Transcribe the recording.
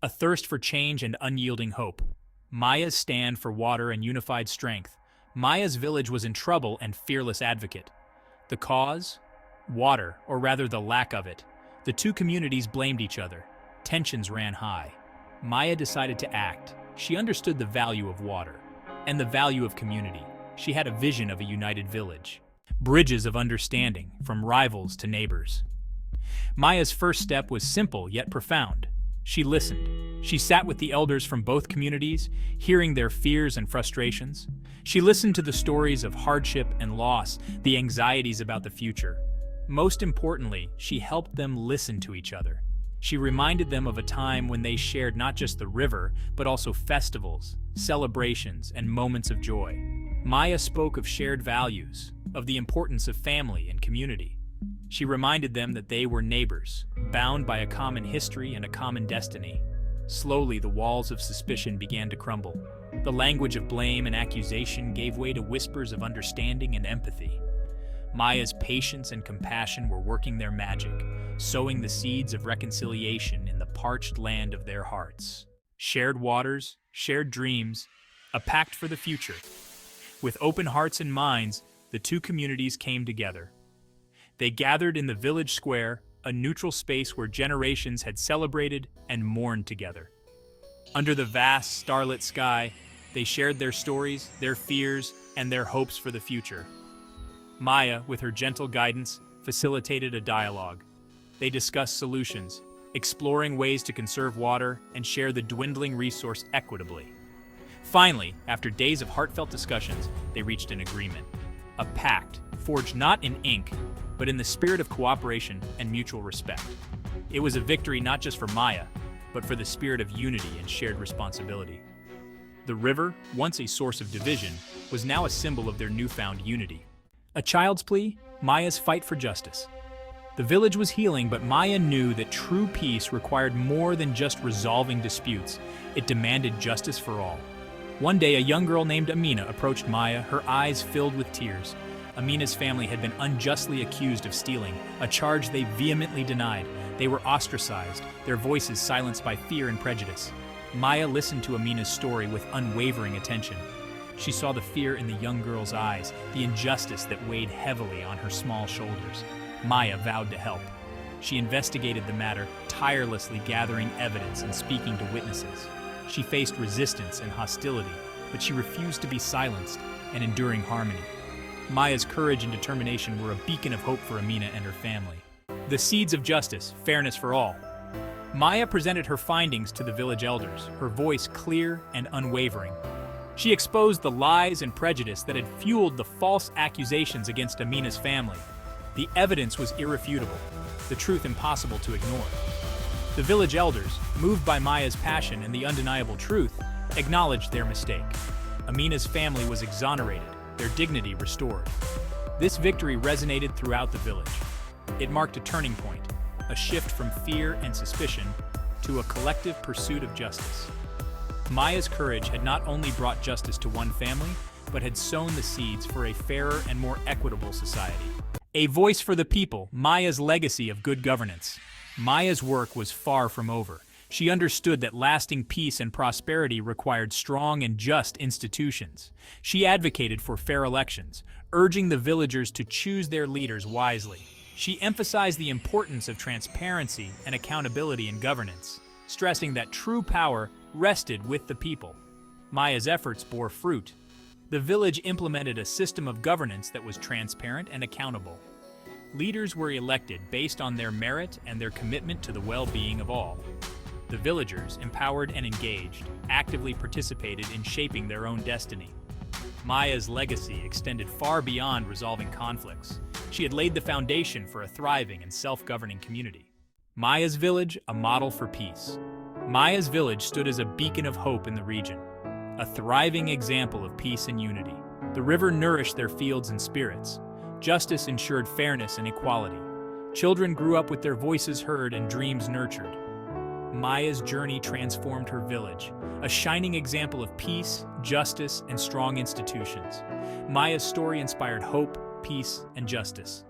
a thirst for change and unyielding hope. Maya's stand for water and unified strength. Maya's village was in trouble and fearless advocate. The cause? Water, or rather the lack of it. The two communities blamed each other. Tensions ran high. Maya decided to act. She understood the value of water and the value of community. She had a vision of a united village. Bridges of understanding, from rivals to neighbors. Maya's first step was simple yet profound. She listened. She sat with the elders from both communities, hearing their fears and frustrations. She listened to the stories of hardship and loss, the anxieties about the future. Most importantly, she helped them listen to each other. She reminded them of a time when they shared not just the river, but also festivals, celebrations, and moments of joy. Maya spoke of shared values, of the importance of family and community. She reminded them that they were neighbors, bound by a common history and a common destiny. Slowly, the walls of suspicion began to crumble. The language of blame and accusation gave way to whispers of understanding and empathy. Maya's patience and compassion were working their magic, sowing the seeds of reconciliation in the parched land of their hearts. Shared waters, shared dreams, a pact for the future. With open hearts and minds, the two communities came together. They gathered in the village square, a neutral space where generations had celebrated and mourned together. Under the vast, starlit sky, they shared their stories, their fears, and their hopes for the future. Maya, with her gentle guidance, facilitated a dialogue. They discussed solutions, exploring ways to conserve water and share the dwindling resource equitably. Finally, after days of heartfelt discussions, they reached an agreement. A pact, forged not in ink, but in the spirit of cooperation and mutual respect. It was a victory not just for Maya, but for the spirit of unity and shared responsibility. The river, once a source of division, was now a symbol of their newfound unity. A child's plea, Maya's fight for justice. The village was healing, but Maya knew that true peace required more than just resolving disputes. It demanded justice for all. One day, a young girl named Amina approached Maya, her eyes filled with tears. Amina's family had been unjustly accused of stealing, a charge they vehemently denied. They were ostracized, their voices silenced by fear and prejudice. Maya listened to Amina's story with unwavering attention. She saw the fear in the young girl's eyes, the injustice that weighed heavily on her small shoulders. Maya vowed to help. She investigated the matter, tirelessly gathering evidence and speaking to witnesses. She faced resistance and hostility, but she refused to be silenced, an enduring harmony. Maya's courage and determination were a beacon of hope for Amina and her family. The seeds of justice, fairness for all. Maya presented her findings to the village elders, her voice clear and unwavering. She exposed the lies and prejudice that had fueled the false accusations against Amina's family. The evidence was irrefutable, the truth impossible to ignore. The village elders, moved by Maya's passion and the undeniable truth, acknowledged their mistake. Amina's family was exonerated, their dignity restored. This victory resonated throughout the village. It marked a turning point, a shift from fear and suspicion to a collective pursuit of justice. Maya's courage had not only brought justice to one family, but had sown the seeds for a fairer and more equitable society. A voice for the people, Maya's legacy of good governance. Maya's work was far from over. She understood that lasting peace and prosperity required strong and just institutions. She advocated for fair elections, urging the villagers to choose their leaders wisely. She emphasized the importance of transparency and accountability in governance, stressing that true power rested with the people. Maya's efforts bore fruit. The village implemented a system of governance that was transparent and accountable. Leaders were elected based on their merit and their commitment to the well-being of all. The villagers, empowered and engaged, actively participated in shaping their own destiny. Maya's legacy extended far beyond resolving conflicts. She had laid the foundation for a thriving and self-governing community. Maya's village, a model for peace. Maya's village stood as a beacon of hope in the region, a thriving example of peace and unity. The river nourished their fields and spirits. Justice ensured fairness and equality. Children grew up with their voices heard and dreams nurtured. Maya's journey transformed her village, a shining example of peace, justice, and strong institutions. Maya's story inspired hope, peace, and justice.